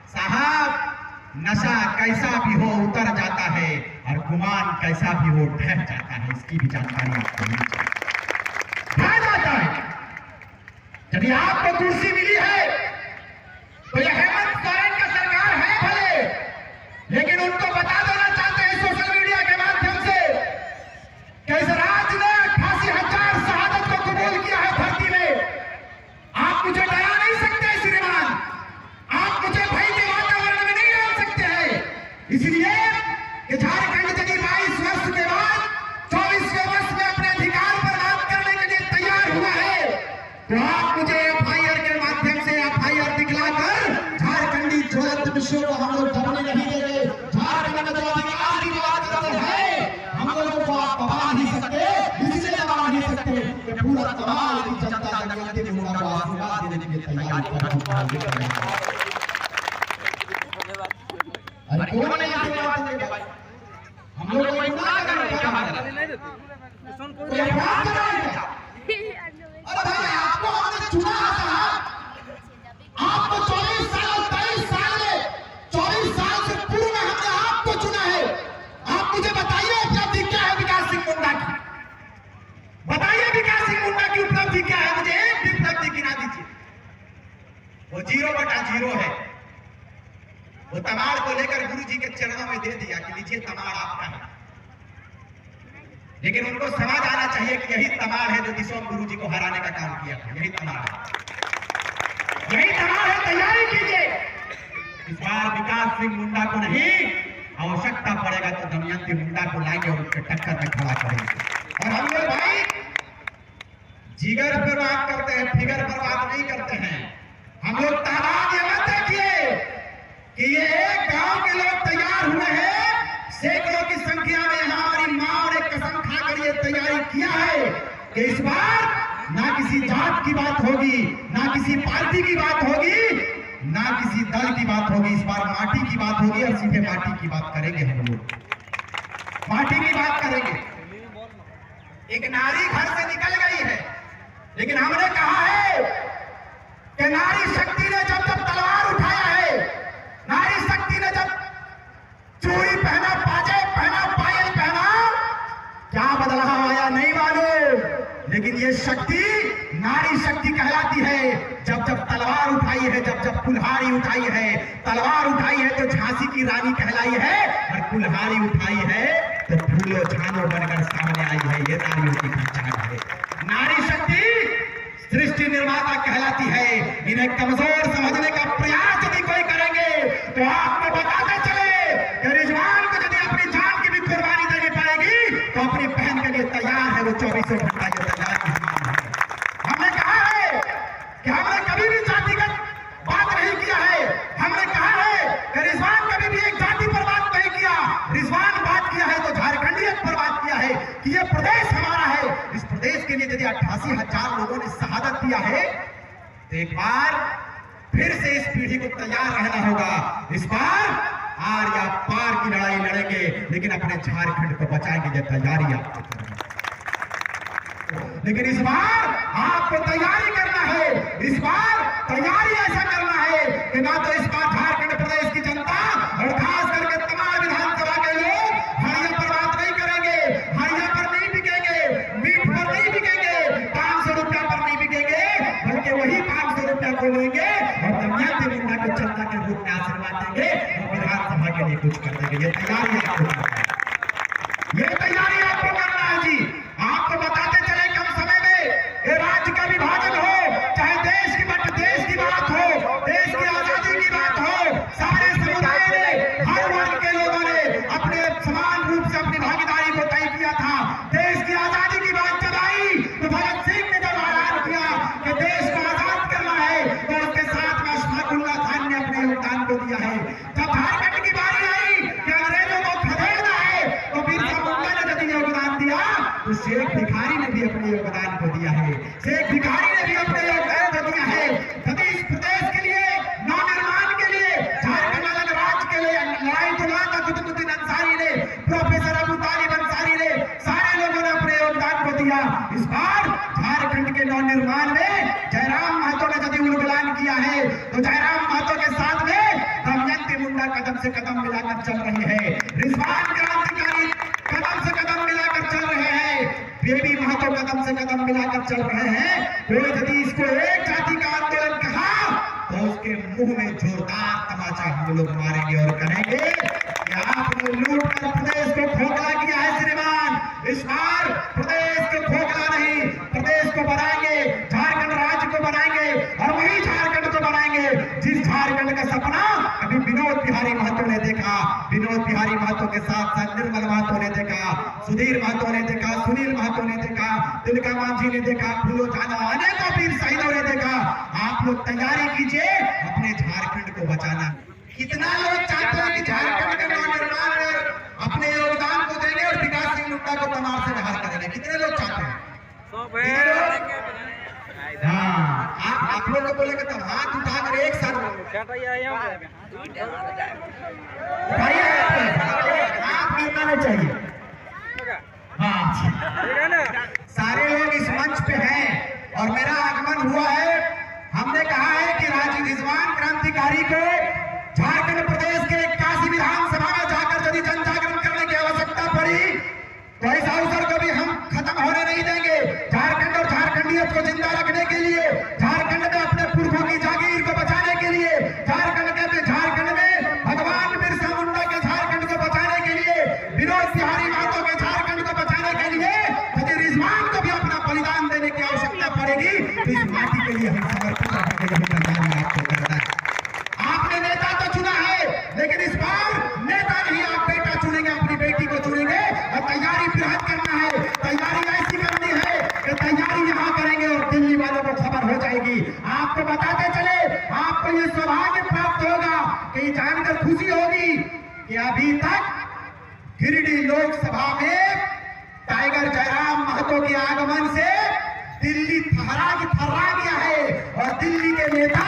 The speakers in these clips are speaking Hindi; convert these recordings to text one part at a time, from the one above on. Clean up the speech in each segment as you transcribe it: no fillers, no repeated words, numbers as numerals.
साहब, नशा कैसा भी हो उतर जाता है और गुमान कैसा भी हो ढह जाता है, इसकी भी जानकारी आपको मिलनी चाहिए। ढह जाता है। यदि आपको कुर्सी मिली है तो यह हेमंत सोरेन का सरकार है भले, लेकिन उनको बता देना चाहते हैं सोशल मीडिया के माध्यम से कि इस राज्य ने 88,000 शहादत को कबूल किया है धरती में। आप मुझे डरा नहीं सकते श्रीमान, आप मुझे भय के वातावरण में नहीं डाल सकते हैं। इसलिए कि झारखंड यदि 22 वर्ष के बाद 24वें वर्ष में अपने अधिकार पर बात करने के लिए तैयार हुआ है, तो आप मुझे एफआईआर के माध्यम से एफआईआर दिखलाकर झारखंडी ज्वलंत विषयों को हम लोग दबने नहीं देंगे। झारखंड में जो अधिकार की बात करते हैं, हम लोगों को आप दबा नहीं सकते, इसलिए दबा नहीं सकते कि पूरा तमाम की जनता जनगणति में उनका आशीर्वाद देने के लिए तैयार है। अरे कौन नहीं आशीर्वाद देंगे भाई? हम लोग कोई गुनाह करने का बात नहीं देते, कोई अपराध करेगा। अरे भाई, आपको हमने चुना था, आपको 24 साल 23 साल में 24 साल से पूर्व में हमने आपको चुना है। आप मुझे बताइए उपलब्धि क्या है विकास सिंह मुंडा की? बताइए विकास सिंह मुंडा की उपलब्धि क्या है? मुझे एक भी उपलब्धि गिना दीजिए। वो 0/0 है। वो तमाड़ को लेकर गुरुजी के चरणों में दे दिया कि लीजिए तमाड़ आपका है, लेकिन उनको समझ आना चाहिए कि यही तमाड़ है जो दिशोम गुरुजी को हराने का काम किया था। यही तमाड़ है, यही तमाड़ है। तैयारी कीजिए। इस बार विकास सिंह मुंडा को नहीं, आवश्यकता पड़ेगा तो दमयंती मुंडा को लाएंगे और उसके टक्कर में खड़ा करेंगे। और हम लोग भाई जिगर पर बात करते हैं, फिगर पर बात नहीं करते हैं। हम लोग तादाद ये मत देखिए कि ये एक गांव के लोग तैयार हुए हैं, सैकड़ों की संख्या में हमारी मां ने कसम खाकर ये तैयारी किया है कि इस बार ना किसी जात की बात होगी, ना किसी पार्टी की बात होगी, ना किसी दल की बात होगी। इस बार माटी की बात होगी और सीधे माटी की बात करेंगे। हम लोग माटी की बात करेंगे। एक नारी घर से निकल गई है, लेकिन हमने कहा है कि नारी शक्ति ने जब जब तलवार उठाया है, नारी शक्ति ने जब चूड़ी पहना, पाजेब पहना, पायल पहना, क्या बदलाव आया नहीं मालूम, लेकिन ये शक्ति नारी शक्ति कहलाती है। जब जब तलवार उठाई है, जब जब कुल्हाड़ी उठाई है, तलवार उठाई है तो झांसी की रानी कहलाई है, और कुल्हाड़ी उठाई है तो फूलो झानो बनकर सामने आई है। ये नारियों की पहचान है। नारी शक्ति सृष्टि निर्माता कहलाती है। इन्हें कमजोर समझने का प्रयास यदि कोई करेंगे तो आपको बताते चले कि रिजवान को यदि अपनी जान की भी कुर्बानी देनी पड़ेगी तो अपनी बहन के लिए तैयार है। वो 24 घंटा के तैयार है। हमने कहा है कि हमने कभी भी जातिगत बात नहीं किया है। हमने कहा है कि रिजवान कभी भी एक जाति पर बात नहीं किया। रिजवान बात किया है तो झारखंडियत पर बात किया है कि ये प्रदेश हमारा है। इस प्रदेश के लिए यदि 88,000 लोगों ने शहादत दिया है तो एक बार फिर से इस पीढ़ी को तैयार रहना होगा। इस बार आर या पार की लड़ाई लड़ेंगे, लेकिन अपने झारखंड को बचाएंगे। ये तैयारी आपको करनी है, लेकिन इस बार आपको तैयारी करना है। इस बार तैयारी ऐसा करना है कि ना तो इस बार झारखंड प्रदेश की जनता और खास करके तमाम विधानसभा के लोग हरिया पर बात नहीं करेंगे, हरिया पर नहीं बिकेंगे, मीट पर नहीं बिकेंगे, 500 रुपया पर नहीं बिकेंगे, बल्कि वही 500 रुपया को लेंगे और दमयंती मुंडा को जनता के रूप में आशीर्वाद देंगे और विधानसभा के लिए कुछ कर देंगे। ये तैयारी आपको करना है। ये तैयारी आपको करना है जी। आपको बताते चले कम समय में राज्य का विभाजन हो, चाहे देश की बात हो, देश की आजादी की बात हो, सारे समुदाय ने, हर वर्ग के लोगों ने अपने समान रूप से अपनी भागीदारी को तय किया था। देश की आजादी की बात जब आई तो भगत सिंह ने जब ऐलान किया कि देश को आजाद करना है तो उसके साथ में अशफाकुल्लाह खान ने अपने योगदान को दिया है। जब झारखंड की बारी आई कि अंग्रेजों को खदेड़ना है तो बिरसा मुंडा ने यदि योगदान दिया तो शेख भिखारी ने भी अपने योगदान को दिया है। शेख भिखारी ने भी अपने योगदान को दिया है। यदि इस प्रदेश के लिए, नवनिर्माण के लिए, झारखंड अलग राज्य के लिए लड़ाई तुलवा का कुतुबुद्दीन अंसारी ने, प्रोफेसर अबू तालिब अंसारी ने, सारे लोगों ने अपने योगदान को दिया। इस बार झारखंड के नवनिर्माण में जयराम महतो ने यदि योगदान किया है तो जयराम महतो के साथ में कदम से कदम मिलाकर चल रही है। रिजवान क्रांतिकारी कदम से कदम मिलाकर चल रहे हैं। बेबी महतो कदम से कदम मिलाकर चल रहे हैं। कोई यदि इसको एक जाति का आंदोलन कहा तो उसके मुंह में जोरदार तमाचा हम लोग मारेंगे और कहेंगे कि आपने लूट कर प्रदेश को खोखला किया है। श्रीमान, इस बार प्रदेश को खोखला नहीं, प्रदेश को बनाएंगे, झारखंड राज्य को बनाएंगे और वही झारखंड को बनाएंगे जिस झारखंड का सपना अभी विनोद बिहारी महतो ने देखा। विनोद बिहारी महतो के साथ साथ निर्मल महतो ने देखा, सुधीर महतो ने देखा, सुनील महतो ने देखा, तिलका मांझी ने देखा, फूलो झाना, अनेकों वीर शहीदों ने देखा। आप लोग तैयारी कीजिए अपने झारखंड को बचाना। कितना लोग चाहते हैं कि झारखंड के नवनिर्माण में अपने योगदान को देंगे और विकास सिंह मुंडा को तमाम से बाहर करेंगे? कितने लोग चाहते हैं? हाँ, आप लोग को बोलेंगे तो हाथ उठाकर एक साथ आप गिरना नहीं चाहिए। हाँ, सारे लोग इस मंच पे हैं और मेरा आगमन हुआ है। हमने कहा है कि रिजवान क्रांतिकारी को झारखंड प्रदेश के 81 विधानसभा में जाकर यदि जन जागरण करने की आवश्यकता पड़ी तो इस अवसर को भी हम खत्म होने नहीं देंगे। झारखंड और झारखंडियत को जिंदा रखने के लिए, झारखंड में अपने पुरखों की जागीर को बचाने के लिए, झारखंड में भगवान बिरसा मुंडा के झारखंड को बचाने के लिए, विनोद बिहारी महतो के झारखंड को बचाने के लिए यदि रिजवान को भी अपना बलिदान देने की आवश्यकता पड़ेगी तो इस माटी के लिए हम समर्पित रहेंगे। आपको करना है। आपने नेता तो चुना है, लेकिन इस बार नेता नहीं, आप बेटा चुनेंगे, अपनी बेटी को चुनेंगे और तैयारी बृहद करना है। तैयारी ऐसी करनी है कि तैयारी यहाँ करेंगे और दिल्ली वालों को खबर हो जाएगी। आपको बताते चले, आपको ये सौभाग्य प्राप्त होगा कि जानकर खुशी होगी कि अभी तक गिरिडीह लोकसभा में टाइगर जयराम महतो के आगमन से दिल्ली थर्रा गया है और दिल्ली के नेता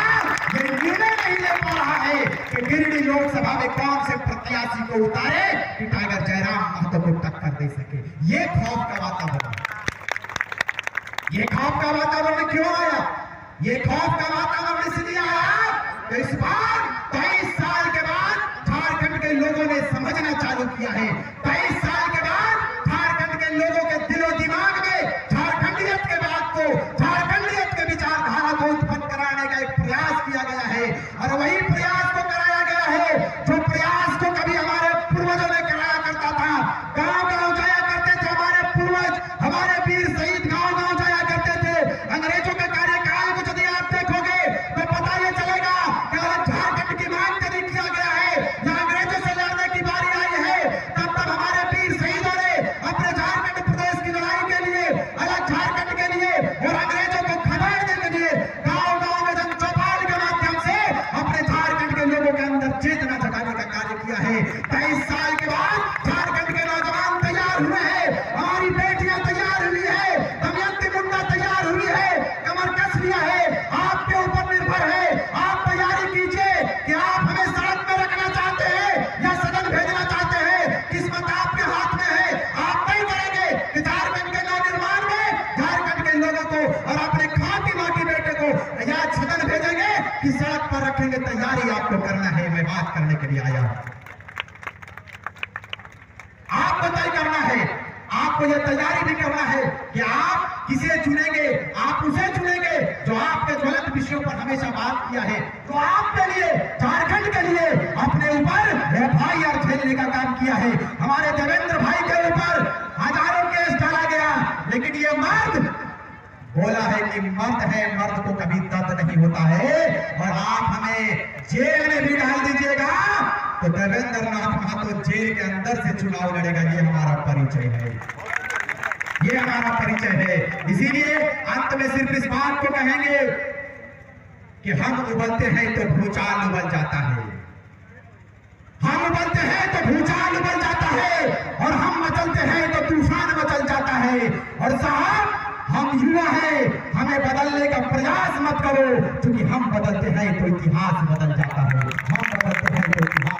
ये निर्णय नहीं ले पा रहा है कि गिरिडीह लोकसभा में कौन से प्रत्याशी को उतारे कि टाइगर जयराम महतो को टक्कर दे सके। ये खौफ का वातावरण, ये खौफ का वातावरण क्यों आया? ये खौफ का वातावरण इसलिए आया तो इस बार 23 साल के बाद झारखंड के लोगों ने समझना चालू किया है। 23 साल के बाद झारखंड के लोगों के दिलो दिमाग में झारखंडियत के बात को, झारखंडियत के विचारधारा को उत्पन्न कराने का एक प्रयास किया गया है और वही प्रयास को कराया गया है जो प्रयास को कभी हमारे पूर्वजों ने कराया करता था। गांव-गांव जाया करते थे हमारे पूर्वज, हमारे वीर शहीद गांव-गांव जाया करते थे। अंग्रेजों के कार्यकाल को यदि आप देखोगे तो पता ये चलेगा कि अगर झारखंड की मांग यदि किया गया है या अंग्रेजों से लड़ने की बारी आई है तब तक हमारे वीर शहीदों ने अपने झारखंड प्रदेश की लड़ाई के लिए, अलग झारखंड के लिए और अंग्रेजों को खदेड़ने के लिए गांव-गांव में जन चौपाल के माध्यम से अपने झारखंड के लोगों के अंदर चेतना जगाने का कार्य किया है। 23 साल के बाद झारखंड के नौजवान तैयार हुए हैं, हमारी बेटियां तैयार हुई है, दमयंती मुंडा तैयार हुई है, कमर कस लिया है। आपके ऊपर निर्भर है, आप तैयारी कीजिए कि आप हमें सड़क में रखना चाहते हैं या सदन भेजना चाहते हैं। किस्मत आपके हाथ में है। आप तय करेंगे कि झारखंड के नवनिर्माण में झारखंड के लोगों को और अपने खाटी माँ की बेटे को या सदन भेजेंगे कि सड़क पर रखेंगे। तैयारी आपको करना है, मैं बात करने के लिए आया हूं। आपको तय करना है, आपको यह तैयारी भी करना है कि आप किसे चुनेंगे। आप उसे चुनेंगे जो आपके ज्वलंत विषयों पर हमेशा बात किया है, तो आपके लिए, झारखंड के लिए अपने ऊपर FIR झेलने का काम किया है। हमारे देवेंद्र भाई के ऊपर हजारों केस डाला गया, लेकिन ये मर्द बोला है कि मर्द है, मर्द को कभी दर्द नहीं होता है और आप हमें जेल में भी डाल दीजिएगा तो देवेंद्र नाथ महतो जेल के अंदर से चुनाव लड़ेगा। ये हमारा परिचय है, ये हमारा परिचय है। इसीलिए अंत में सिर्फ इस बात को कहेंगे कि हम उबलते हैं तो भूचाल उबल जाता है, हम उबलते हैं तो भूचाल उबल जाता है और हम मचलते हैं तो तूफान मचल जाता है। और साहब हम युवा हैं, हमें बदलने का प्रयास मत करो, क्योंकि हम बदलते हैं तो इतिहास